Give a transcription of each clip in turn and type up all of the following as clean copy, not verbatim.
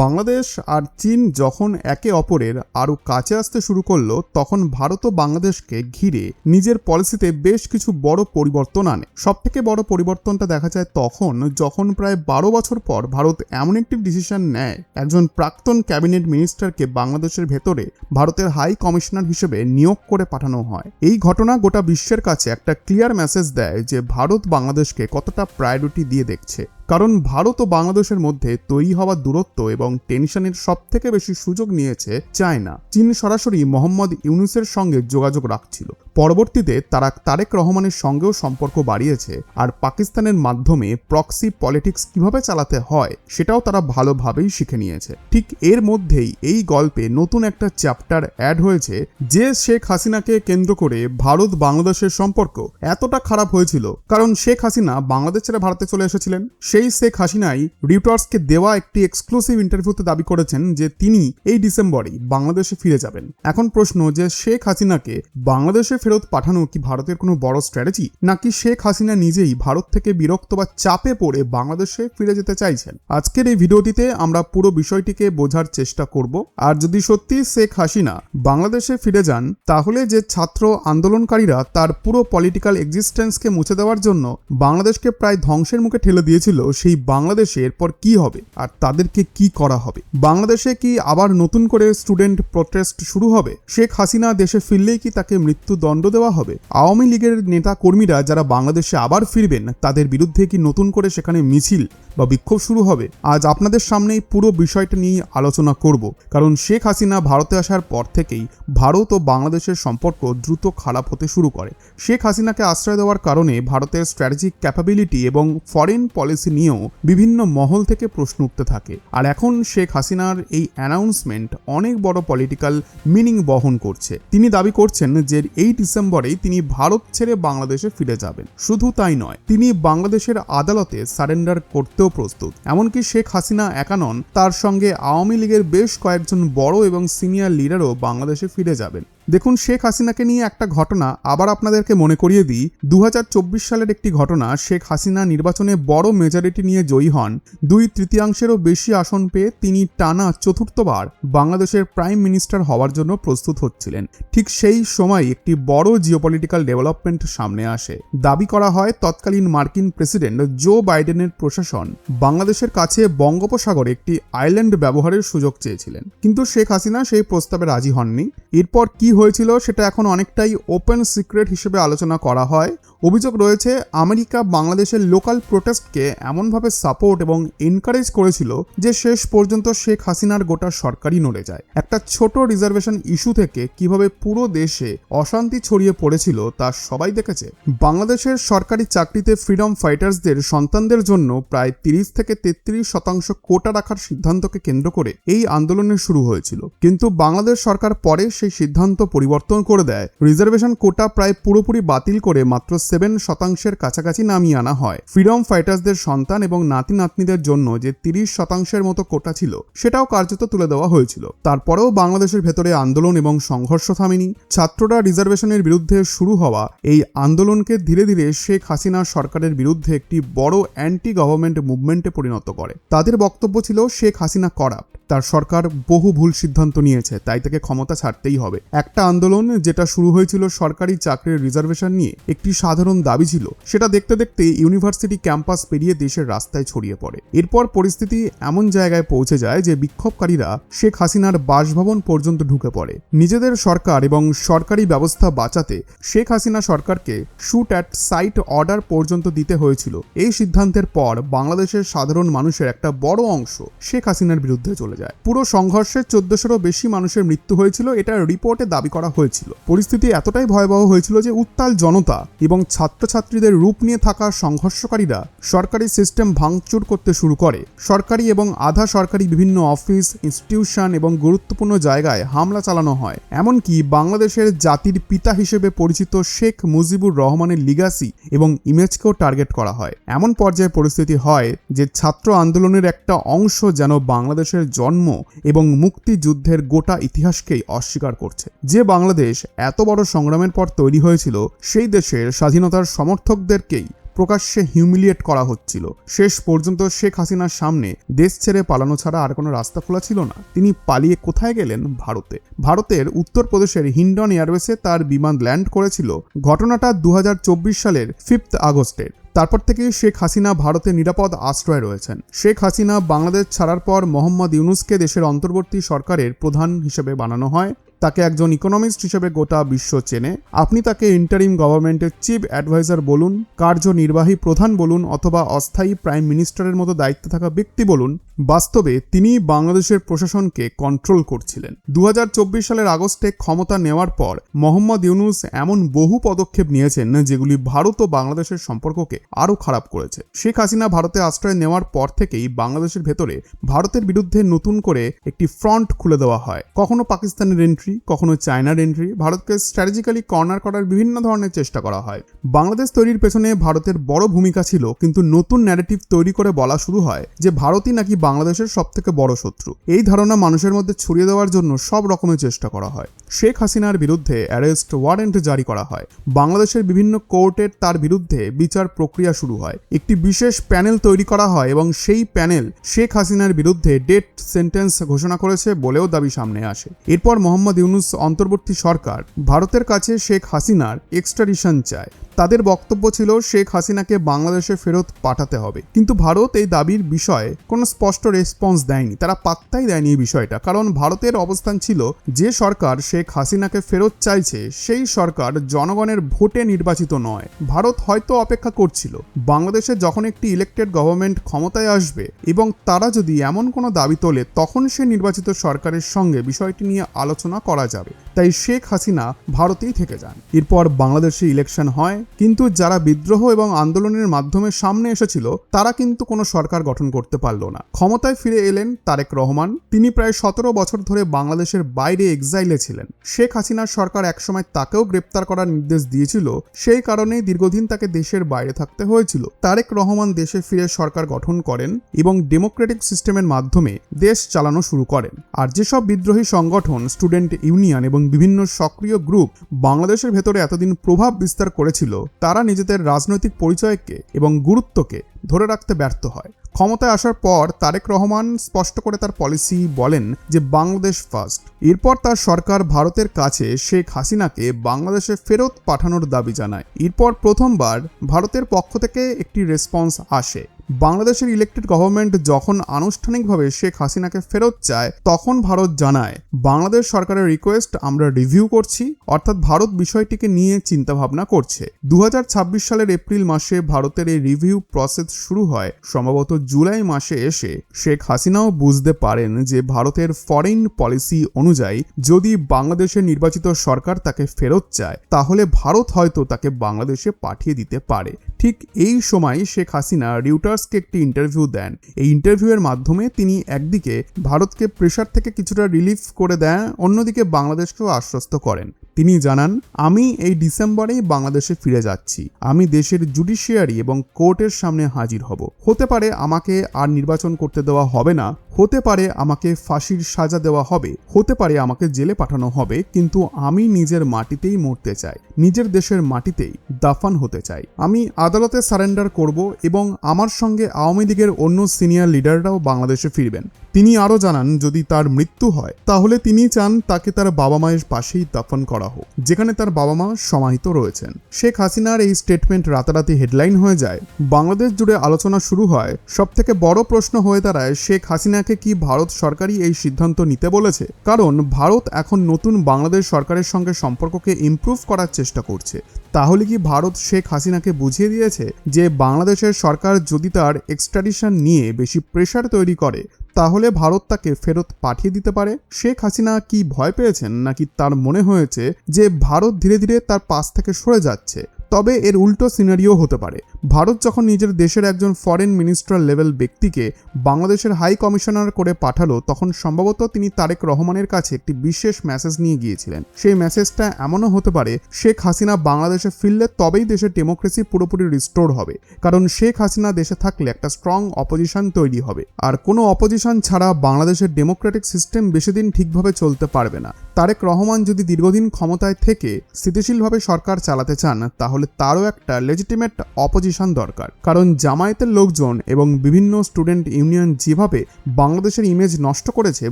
বাংলাদেশ আর চীন যখন একে অপরের আরও কাছে আসতে শুরু করলো, তখন ভারতও বাংলাদেশকে ঘিরে নিজের পলিসিতে বেশ কিছু বড় পরিবর্তন আনে। সবথেকে বড় পরিবর্তনটা দেখা যায় তখন যখন প্রায় 12 বছর পর ভারত এমন একটি ডিসিশন নেয়, একজন প্রাক্তন ক্যাবিনেট মিনিস্টারকে বাংলাদেশের ভেতরে ভারতের হাই কমিশনার হিসেবে নিয়োগ করে পাঠানো হয়। এই ঘটনা গোটা বিশ্বের কাছে একটা ক্লিয়ার মেসেজ দেয় যে ভারত বাংলাদেশকে কতটা প্রায়োরিটি দিয়ে দেখছে। কারণ ভারত ও বাংলাদেশের মধ্যে তৈরি হওয়া দূরত্ব এবং টেনশনের সবথেকে বেশি সুযোগ নিয়েছে চায়না। চীন সরাসরি মোহাম্মদ ইউনূসের সঙ্গে যোগাযোগ রাখছিল। পরবর্তীতে তারা তারেক রহমানের সঙ্গেও সম্পর্ক বাড়িয়েছে, আর পাকিস্তানের মাধ্যমে প্রক্সি পলিটিক্স কিভাবে চালাতে হয় সেটাও তারা ভালোভাবেই শিখে নিয়েছে। ঠিক এর মধ্যেই এই গল্পে নতুন একটা চ্যাপ্টার অ্যাড হয়েছে, যে শেখ হাসিনাকে কেন্দ্র করে ভারত বাংলাদেশের সম্পর্ক এতটা খারাপ হয়েছিল কারণ শেখ হাসিনা বাংলাদেশ ছেড়ে ভারতে চলে এসেছিলেন। সেই শেখ হাসিনাই রিউটার্সকে দেওয়া একটি এক্সক্লুসিভ ইন্টারভিউতে দাবি করেছেন যে তিনি এই ডিসেম্বরেই বাংলাদেশে ফিরে যাবেন। এখন প্রশ্ন যে শেখ হাসিনাকে বাংলাদেশে ফেরত পাঠানো কি ভারতের কোনো বড় স্ট্র্যাটেজি, নাকি শেখ হাসিনা নিজেই ভারত থেকে বিরক্ত বা চাপে পড়ে বাংলাদেশে ফিরে যেতে চাইছেন? আজকের এই ভিডিওটিতে আমরা পুরো বিষয়টিকে বোঝার চেষ্টা করব। আর যদি সত্যি শেখ হাসিনা বাংলাদেশে ফিরে যান, তাহলে যে ছাত্র আন্দোলনকারীরা তার পুরো পলিটিক্যাল এক্সিস্টেন্সকে মুছে দেওয়ার জন্য বাংলাদেশকে প্রায় ধ্বংসের মুখে ঠেলে দিয়েছিল, সেই বাংলাদেশে এরপর কি হবে আর তাদেরকে কি করা হবে? বাংলাদেশে কি আবার নতুন করে স্টুডেন্ট প্রটেস্ট শুরু হবে? শেখ হাসিনা দেশে ফিরলেই কি তাকে মৃত্যুদণ্ড দেওয়া হবে? আওয়ামী লীগের নেতা কর্মীরা যারা বাংলাদেশে আবার ফিরবেন, তাদের বিরুদ্ধে কি নতুন করে সেখানে মিছিল বা বিক্ষোভ শুরু হবে? আজ আপনাদের সামনেই পুরো বিষয়টা নিয়ে আলোচনা করব, কারণ শেখ হাসিনা ভারতে আসার পর থেকেই ভারত ও বাংলাদেশের সম্পর্ক দ্রুত খারাপ হতে শুরু করে। শেখ হাসিনাকে আশ্রয় দেওয়ার কারণে ভারতের স্ট্র্যাটেজিক ক্যাপাবিলিটি এবং ফরেন পলিসি নিয়েও বিভিন্ন মহল থেকে প্রশ্ন উঠতে থাকে। আর এখন শেখ হাসিনার এই অ্যানাউন্সমেন্ট অনেক বড় পলিটিক্যাল মিনিং বহন করছে। তিনি দাবি করছেন যে এই ডিসেম্বরেই তিনি ভারত ছেড়ে বাংলাদেশে ফিরে যাবেন। শুধু তাই নয়, তিনি বাংলাদেশের আদালতে সারেন্ডার করতেও প্রস্তুত। এমনকি শেখ হাসিনা একা নন, তার সঙ্গে আওয়ামী লীগের বেশ কয়েকজন বড় এবং সিনিয়র লিডারও বাংলাদেশে ফিরে যাবেন। দেখুন, শেখ হাসিনাকে নিয়ে একটা ঘটনা আবার আপনাদেরকে মনে করিয়ে দিই। 2024 সালের একটি ঘটনা। শেখ হাসিনা নির্বাচনে বড় মেজরিটি নিয়ে জয়ী হন। 2/3 বেশি আসন পেয়ে তিনি টানা চতুর্থবার বাংলাদেশের প্রাইম মিনিস্টার হওয়ার জন্য প্রস্তুত হচ্ছিলেন। ঠিক সেই সময় একটি বড় জিওপলিটিক্যাল ডেভেলপমেন্ট সামনে আসে। দাবি করা হয় তৎকালীন মার্কিন প্রেসিডেন্ট জো বাইডেনের প্রশাসন বাংলাদেশের কাছে বঙ্গোপসাগরে একটি আইল্যান্ড ব্যবহারের সুযোগ চেয়েছিলেন, কিন্তু শেখ হাসিনা সেই প্রস্তাবে রাজি হননি। এরপর কি হয়েছিল সেটা এখন অনেকটাই ওপেন সিক্রেট হিসেবে আলোচনা করা হয়। অভিযোগ রয়েছে আমেরিকা বাংলাদেশের লোকাল প্রোটেস্টকে এমনভাবে সাপোর্ট এবং এনকারেজ করেছিল যে শেষ পর্যন্ত শেখ হাসিনার গোটা সরকারই নড়ে যায়। একটা ছোট রিজার্ভেশন ইস্যু থেকে কিভাবে পুরো দেশে অশান্তি ছড়িয়ে পড়েছিল তা সবাই দেখেছে। বাংলাদেশের সরকারি চাকরিতে ফ্রিডম ফাইটার্সদের সন্তানদের জন্য প্রায় 30 থেকে 33% কোটা রাখার সিদ্ধান্তকে কেন্দ্র করে এই আন্দোলনের শুরু হয়েছিল, কিন্তু বাংলাদেশ সরকার পরে সেই সিদ্ধান্ত পরিবর্তন করে দেয়। রিজার্ভেশন কোটা প্রায় পুরোপুরি বাতিল করে মাত্র 7% কাছাকাছি নামিয়ে আনা হয়। ফ্রিডম ফাইটার্সদের সন্তান এবং নাতি নাতনিদের জন্য যে 30% মতো কোটা ছিল, সেটাও কার্যত তুলে দেওয়া হয়েছিল। তারপরেও বাংলাদেশের ভেতরে আন্দোলন এবং সংঘর্ষ থামেনি। ছাত্ররা রিজার্ভেশনের বিরুদ্ধে শুরু হওয়া এই আন্দোলনকে ধীরে ধীরে শেখ হাসিনা সরকারের বিরুদ্ধে একটি বড় অ্যান্টি গভর্নমেন্ট মুভমেন্টে পরিণত করে। তাদের বক্তব্য ছিল শেখ হাসিনা করাপ্ট, তার সরকার বহু ভুল সিদ্ধান্ত নিয়েছে, তাই তাকে ক্ষমতা ছাড়তেই হবে। একটা আন্দোলন যেটা শুরু হয়েছিল সরকারি চাকরির রিজার্ভেশন নিয়ে, একটি সাধারণ দাবি ছিল, সেটা দেখতে দেখতে ইউনিভার্সিটি ক্যাম্পাস পেরিয়ে দেশের রাস্তায় ছড়িয়ে পড়ে। এরপর পরিস্থিতি এমন জায়গায় পৌঁছে যায় যে বিক্ষোভকারীরা শেখ হাসিনার বাসভবন পর্যন্ত ঢুকে পড়ে। নিজেদের সরকার এবং সরকারি ব্যবস্থা বাঁচাতে শেখ হাসিনা সরকারকে শুট অ্যাট সাইট অর্ডার পর্যন্ত দিতে হয়েছিল। এই সিদ্ধান্তের পর বাংলাদেশের সাধারণ মানুষের একটা বড় অংশ শেখ হাসিনার বিরুদ্ধে চলে যায়। পুরো সংঘর্ষে 1400-রও বেশি মানুষের মৃত্যু হয়েছিল, এটা রিপোর্টে দাবি করা হয়েছিল। পরিস্থিতি এতটাই ভয়াবহ হয়েছিল যে উত্তাল জনতা এবং ছাত্রছাত্রীদের রূপ নিয়ে থাকা সংঘর্ষকারীরা সরকারি সিস্টেম ভাঙচুর করতে শুরু করে। সরকারি এবং আধা সরকারি বিভিন্ন অফিস, ইনস্টিটিউশন এবং গুরুত্বপূর্ণ জায়গায় হামলা চালানো হয়। এমনকি বাংলাদেশের জাতির পিতা হিসেবে পরিচিত শেখ মুজিবুর রহমানের লিগাসি এবং ইমেজকেও টার্গেট করা হয়। এমন পর্যায়ে পরিস্থিতি হয় যে ছাত্র আন্দোলনের একটা অংশ যেন বাংলাদেশের জন্ম এবং মুক্তিযুদ্ধের গোটা ইতিহাসকেই অস্বীকার করছে। যে বাংলাদেশ এত বড় সংগ্রামের পর তৈরি হয়েছিল, সেই দেশের স্বাধীনতার সমর্থকদেরকেই প্রকাশ্যে হিউমিলিয়েট করা হচ্ছিল। শেষ পর্যন্ত শেখ হাসিনার সামনে দেশ ছেড়ে পালানো ছাড়া আর কোনো রাস্তা খোলা ছিল না। তিনি পালিয়ে কোথায় গেলেন? ভারতে। ভারতের উত্তরপ্রদেশের হিন্ডন এয়ারবেসে তার বিমান ল্যান্ড করেছিল। ঘটনাটা 2024 সালের 5 আগস্টের। তারপর থেকে শেখ হাসিনা ভারতে নিরাপদ আশ্রয়ে রয়েছেন। শেখ হাসিনা বাংলাদেশ ছাড়ার পর মোহাম্মদ ইউনূসকে দেশের অন্তর্বর্তী সরকারের প্রধান হিসেবে বানানো হয়। তাকে একজন ইকোনমিস্ট হিসেবে গোটা বিশ্ব চেনে। আপনি তাকে ইন্টারিম গভর্নমেন্টের চিফ অ্যাডভাইজার বলুন, কার্যনির্বাহী প্রধান বলুন, অথবা অস্থায়ী প্রাইম মিনিস্টারের মতো দায়িত্বে থাকা ব্যক্তি বলুন, বাস্তবে তিনি বাংলাদেশের প্রশাসনকে কন্ট্রোল করছিলেন। 2024 সালের আগস্টে ক্ষমতা নেওয়ার পর মোহাম্মদ ইউনূস এমন বহু পদক্ষেপ নিয়েছেন যেগুলি ভারত ও বাংলাদেশের সম্পর্ককে আরও খারাপ করেছে। শেখ হাসিনা ভারতে আশ্রয় নেওয়ার পর থেকেই বাংলাদেশের ভেতরে ভারতের বিরুদ্ধে নতুন করে একটি ফ্রন্ট খুলে দেওয়া হয়। কখনো পাকিস্তানের এন্ট্রি, কখনো চায়নার এন্ট্রি, ভারতকে স্ট্র্যাটেজিক্যালি কর্নার করার বিভিন্ন ধরনের চেষ্টা করা হয়। বাংলাদেশ তৈরির পেছনে ভারতের বড় ভূমিকা ছিল, কিন্তু নতুন ন্যারেটিভ তৈরি করে বলা শুরু হয় যে ভারতই নাকি বাংলাদেশের সবথেকে বড় শত্রু। এই ধারণা মানুষের মধ্যে ছড়িয়ে দেওয়ার জন্য সব রকমের চেষ্টা করা হয়। শেখ হাসিনার বিরুদ্ধে অ্যারেস্ট ওয়ারেন্ট জারি করা হয়। বাংলাদেশের বিভিন্ন কোর্টের তার বিরুদ্ধে বিচার প্রক্রিয়া শুরু হয়। একটি বিশেষ প্যানেল তৈরি করা হয় এবং সেই প্যানেল শেখ হাসিনার বিরুদ্ধে ডেথ সেন্টেন্স ঘোষণা করেছে বলেও দাবি সামনে আসে। এরপর মোহাম্মদ ইউনূস অন্তর্বর্তী সরকার ভারতের কাছে শেখ হাসিনার এক্সট্রাডিশন চায়। তাদের বক্তব্য ছিল শেখ হাসিনাকে বাংলাদেশে ফেরত পাঠাতে হবে, কিন্তু ভারত এই দাবির বিষয়ে কোনো স্পষ্ট রেসপন্স দেয়নি। তারা পাত্তাই দেয়নি এই বিষয়টা, কারণ ভারতের অবস্থান ছিল যে সরকার শেখ হাসিনাকে ফেরত চাইছে সেই সরকার জনগণের ভোটে নির্বাচিত নয়। ভারত হয়তো অপেক্ষা করছিল বাংলাদেশে যখন একটি ইলেক্টেড গভর্নমেন্ট ক্ষমতায় আসবে এবং তারা যদি এমন কোনো দাবি তোলে তখন সে নির্বাচিত সরকারের সঙ্গে বিষয়টি নিয়ে আলোচনা করা যাবে। তাই শেখ হাসিনা ভারতেই থেকে যান। এরপর বাংলাদেশে ইলেকশন হয়, কিন্তু যারা বিদ্রোহ এবং আন্দোলনের মাধ্যমে সামনে এসেছিল তারা কিন্তু কোনো সরকার গঠন করতে পারল না। ক্ষমতায় ফিরে এলেন তারেক রহমান। তিনি প্রায় 17 বছর ধরে বাংলাদেশের বাইরে এক্সাইলে ছিলেন। শেখ হাসিনার সরকার একসময় তাকেও গ্রেপ্তার করার নির্দেশ দিয়েছিল, সেই কারণেই দীর্ঘদিন তাকে দেশের বাইরে থাকতে হয়েছিল। তারেক রহমান দেশে ফিরে সরকার গঠন করেন এবং ডেমোক্রেটিক সিস্টেমের মাধ্যমে দেশ চালানো শুরু করেন। আর যেসব বিদ্রোহী সংগঠন, স্টুডেন্ট ইউনিয়ন এবং বিভিন্ন সক্রিয় গ্রুপ বাংলাদেশের ভেতরে এতদিন প্রভাব বিস্তার করেছিল, তারা নিজেদের রাজনৈতিক পরিচয়কে এবং গুরুত্বকে ধরে রাখতে ব্যর্থ হয়। ক্ষমতায় আসার পর তারেক রহমান স্পষ্ট করে তার পলিসি বলেন যে বাংলাদেশ ফার্স্ট। এরপর তার সরকার ভারতের কাছে শেখ হাসিনাকে বাংলাদেশে ফেরত পাঠানোর দাবি জানায়। এরপর প্রথমবার ভারতের পক্ষ থেকে একটি রেসপন্স আসে। বাংলাদেশের ইলেক্টেড গভর্নমেন্ট যখন আনুষ্ঠানিকভাবে শেখ হাসিনাকে ফেরত চায় তখন ভারত জানায় বাংলাদেশ সরকারের রিকোয়েস্ট আমরা রিভিউ করছি, অর্থাৎ ভারত বিষয়টিকে নিয়ে চিন্তাভাবনা করছে। 2026 সালের এপ্রিল মাসে ভারতের এই রিভিউ প্রসেস শুরু হয়। সম্ভবত জুলাই মাসে এসে শেখ হাসিনাও বুঝতে পারেন যে ভারতের ফরেন পলিসি অনুযায়ী যদি বাংলাদেশের নির্বাচিত সরকার তাকে ফেরত চায় তাহলে ভারত হয়তো তাকে বাংলাদেশে পাঠিয়ে দিতে পারে। ঠিক এই সময় শেখ হাসিনা রিউটার্সকে একটি ইন্টারভিউ দেন। এই ইন্টারভিউয়ের মাধ্যমে তিনি একদিকে ভারতকে প্রেশার থেকে কিছুটা রিলিফ করে দেন, অন্যদিকে বাংলাদেশকেও আশ্বস্ত করেন। তিনি জানান, আমি এই ডিসেম্বরেই বাংলাদেশে ফিরে যাচ্ছি। আমি দেশের জুডিশিয়ারি এবং কোর্টের সামনে হাজির হব। হতে পারে আমাকে আর নির্বাচন করতে দেওয়া হবে না, হতে পারে আমাকে ফাঁসির সাজা দেওয়া হবে, হতে পারে আমাকে জেলে পাঠানো হবে, কিন্তু আমি নিজের মাটিতেই মরতে চাই, নিজের দেশের মাটিতেই দাফন হতে চাই। আমি আদালতে সারেন্ডার করব এবং আমার সঙ্গে আওয়ামী লীগের অন্য সিনিয়র লিডাররাও বাংলাদেশে ফিরবেন। তিনি আরও জানান, যদি তার মৃত্যু হয় তাহলে তিনি চান তাকে তার বাবা মায়ের পাশেই দাফন করা হোক, যেখানে তার বাবা মা সমাহিত রয়েছেন। শেখ হাসিনার এই স্টেটমেন্ট রাতারাতি হেডলাইন হয়ে যায়। বাংলাদেশ জুড়ে আলোচনা শুরু হয়। সবথেকে বড় প্রশ্ন হয়ে দাঁড়ায়, শেখ হাসিনাকে কি ভারত সরকারই এই সিদ্ধান্ত নিতে বলেছে? কারণ ভারত এখন নতুন বাংলাদেশ সরকারের সঙ্গে সম্পর্ককে ইমপ্রুভ করার চেষ্টা করছে। তাহলে কি ভারত শেখ হাসিনাকে বুঝিয়ে দিয়েছে যে বাংলাদেশের সরকার যদি তার এক্সট্রাডিশন নিয়ে বেশি প্রেশার তৈরি করে তাহলে ভারত তাকে ফেরত পাঠিয়ে দিতে পারে? শেখ হাসিনা কি ভয় পেয়েছেন, নাকি তার মনে হয়েছে যে ভারত ধীরে ধীরে তার পাশ থেকে সরে যাচ্ছে? তবে এর উল্টো সিনারিও হতে পারে। ভারত যখন নিজের দেশের একজন ফরেন মিনিস্টার লেভেল ব্যক্তিকে বাংলাদেশের হাই কমিশনার করে পাঠালো, তখন সম্ভবত তিনি তারেক রহমানের কাছে একটি বিশেষ মেসেজ নিয়ে গিয়েছিলেন। সেই মেসেজটা এমনও হতে পারে, শেখ হাসিনা বাংলাদেশে ফিরলে তবেই দেশের ডেমোক্রেসি পুরোপুরি রিস্টোর হবে, কারণ শেখ হাসিনা দেশে থাকলে একটা স্ট্রং অপোজিশন তৈরি হবে, আর কোনো অপোজিশন ছাড়া বাংলাদেশের ডেমোক্রেটিক সিস্টেম বেশি দিন ঠিকভাবে চলতে পারবে না। তারেক রহমান যদি দীর্ঘদিন ক্ষমতায় থেকে স্থিতিশীলভাবে সরকার চালাতে চান তাহলে তারও একটা লেজিটিমেট অপোজিশন অপোজিশন দরকার, কারণ জামায়াতের লোকজন এবং বিভিন্ন স্টুডেন্ট ইউনিয়ন যেভাবে বাংলাদেশের ইমেজ নষ্ট করেছে,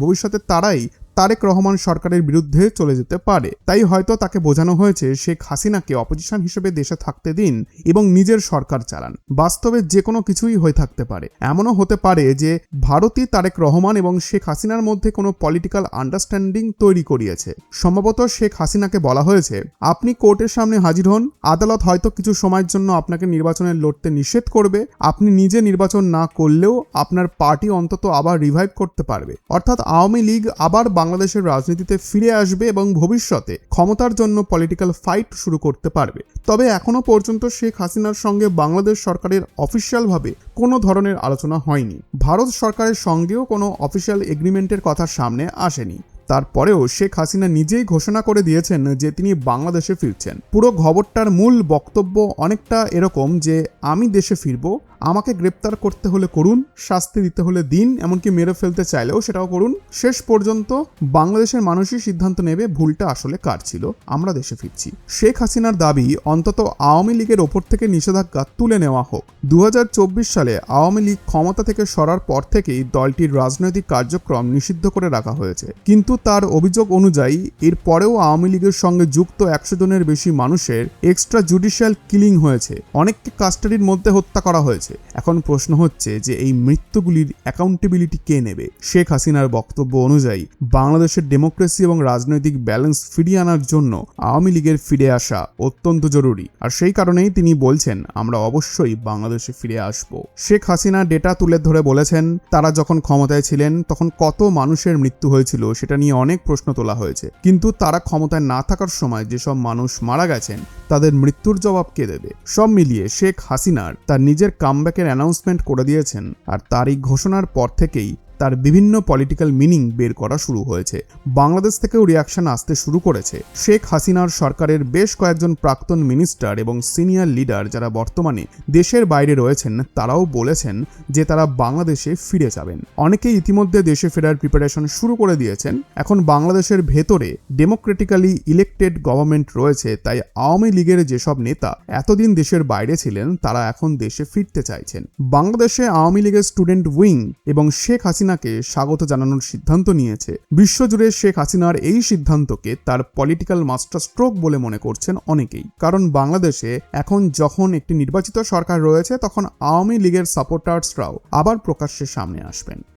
ভবিষ্যতে তারাই তারেক রহমান সরকারের বিরুদ্ধে চলে যেতে পারে। তাই হয়তো তাকে বোঝানো হয়েছে শেখ হাসিনাকে অপোজিশন হিসেবে দেশে থাকতে দিন এবং নিজের সরকার চালান। বাস্তবে যে কোনো কিছুই হয়ে থাকতে পারে। এমনও হতে পারে যে ভারতই তারেক রহমান এবং শেখ হাসিনার মধ্যে কোনো পলিটিক্যাল আন্ডারস্ট্যান্ডিং তৈরি করিয়েছে। সম্ভবত শেখ হাসিনাকে বলা হয়েছে, আপনি কোর্টের সামনে হাজির হন, আদালত হয়তো কিছু সময়ের জন্য আপনাকে নির্বাচনে লড়তে নিষেধ করবে, আপনি নিজে নির্বাচন না করলেও আপনার পার্টি অন্তত আবার রিভাইভ করতে পারবে। অর্থাৎ আওয়ামী লীগ আবার বাংলাদেশের রাজনীতিতে ফিরে আসবে এবং ভবিষ্যতে ক্ষমতার জন্য পলিটিক্যাল ফাইট শুরু করতে পারবে। তবে এখনো পর্যন্ত শেখ হাসিনার সঙ্গে বাংলাদেশ সরকারের অফিসিয়ালভাবে কোনো ধরনের আলোচনা হয়নি। ভারত সরকারের সঙ্গেও কোনো অফিসিয়াল এগ্রিমেন্টের কথা সামনে আসেনি। তারপরেও শেখ হাসিনা নিজেই ঘোষণা করে দিয়েছেন যে তিনি বাংলাদেশে ফিরছেন। পুরো খবরটার মূল বক্তব্য অনেকটা এরকম যে আমি দেশে ফিরবো, আমাকে গ্রেপ্তার করতে হলে করুন, শাস্তি দিতে হলে দিন, এমনকি মেরে ফেলতে চাইলেও সেটাও করুন, শেষ পর্যন্ত বাংলাদেশের মানুষই সিদ্ধান্ত নেবে ভুলটা আসলে কার ছিল, আমরা দেশে ফিরছি। শেখ হাসিনার দাবি অন্তত আওয়ামী লীগের ওপর থেকে নিষেধাজ্ঞা তুলে নেওয়া হোক। 2024 সালে আওয়ামী লীগ ক্ষমতা থেকে সরার পর থেকেই দলটির রাজনৈতিক কার্যক্রম নিষিদ্ধ করে রাখা হয়েছে, কিন্তু তার অভিযোগ অনুযায়ী এর পরেও আওয়ামী লীগের সঙ্গে যুক্ত 100 জনের বেশি মানুষের এক্সট্রা জুডিশিয়াল কিলিং হয়েছে, অনেককে কাস্টাডির মধ্যে হত্যা করা হয়েছে। এখন প্রশ্ন হচ্ছে যে এই মৃত্যুগুলির অ্যাকাউন্টেবিলিটি কে নেবে? শেখ হাসিনার বক্তব্য অনুযায়ী বাংলাদেশের ডেমোক্রেসি এবং রাজনৈতিক ব্যালেন্স ফিরিয়ে আনার জন্য আওয়ামী লীগের ফিরে আসা অত্যন্ত জরুরি, আর সেই কারণেই তিনি বলছেন আমরা অবশ্যই বাংলাদেশে ফিরে আসব। শেখ হাসিনা ডেটা তুলে ধরে বলেছেন তারা যখন ক্ষমতায় ছিলেন তখন কত মানুষের মৃত্যু হয়েছিল সেটা নিয়ে অনেক প্রশ্ন তোলা হয়েছে, কিন্তু তারা ক্ষমতায় না থাকার সময় যেসব মানুষ মারা গেছেন তাদের মৃত্যুর জবাব কে দেবে? সব মিলিয়ে শেখ হাসিনার তার নিজের কামব্যাকের অ্যানাউন্সমেন্ট করে দিয়েছেন, আর তার এই ঘোষণার পর থেকেই তার বিভিন্ন পলিটিক্যাল মিনিং বের করা শুরু হয়েছে। বাংলাদেশ থেকেও রিয়াকশন আসতে শুরু করেছে। শেখ হাসিনার সরকারের বেশ কয়েকজন প্রাক্তন মিনিস্টার এবং সিনিয়র লিডার যারা বর্তমানে দেশের বাইরে রয়েছেন তারাও বলেছেন যে তারা বাংলাদেশে ফিরে যাবেন। অনেকেই ইতিমধ্যে দেশে ফেরার প্রিপারেশন শুরু করে দিয়েছেন। এখন বাংলাদেশের ভেতরে ডেমোক্রেটিক্যালি ইলেক্টেড গভর্নমেন্ট রয়েছে, তাই আওয়ামী লীগের যেসব নেতা এতদিন দেশের বাইরে ছিলেন তারা এখন দেশে ফিরতে চাইছেন। বাংলাদেশে আওয়ামী লীগের স্টুডেন্ট উইং এবং শেখ হাসিনাকে স্বাগত জানানোর সিদ্ধান্ত নিয়েছে। বিশ্বজুড়ে শেখ হাসিনার এই সিদ্ধান্তকে তার পলিটিক্যাল মাস্টার স্ট্রোক বলে মনে করছেন অনেকেই, কারণ বাংলাদেশে এখন যখন একটি নির্বাচিত সরকার রয়েছে তখন আওয়ামী লীগের সাপোর্টার্সরাও আবার প্রকাশ্যে সামনে আসবেন।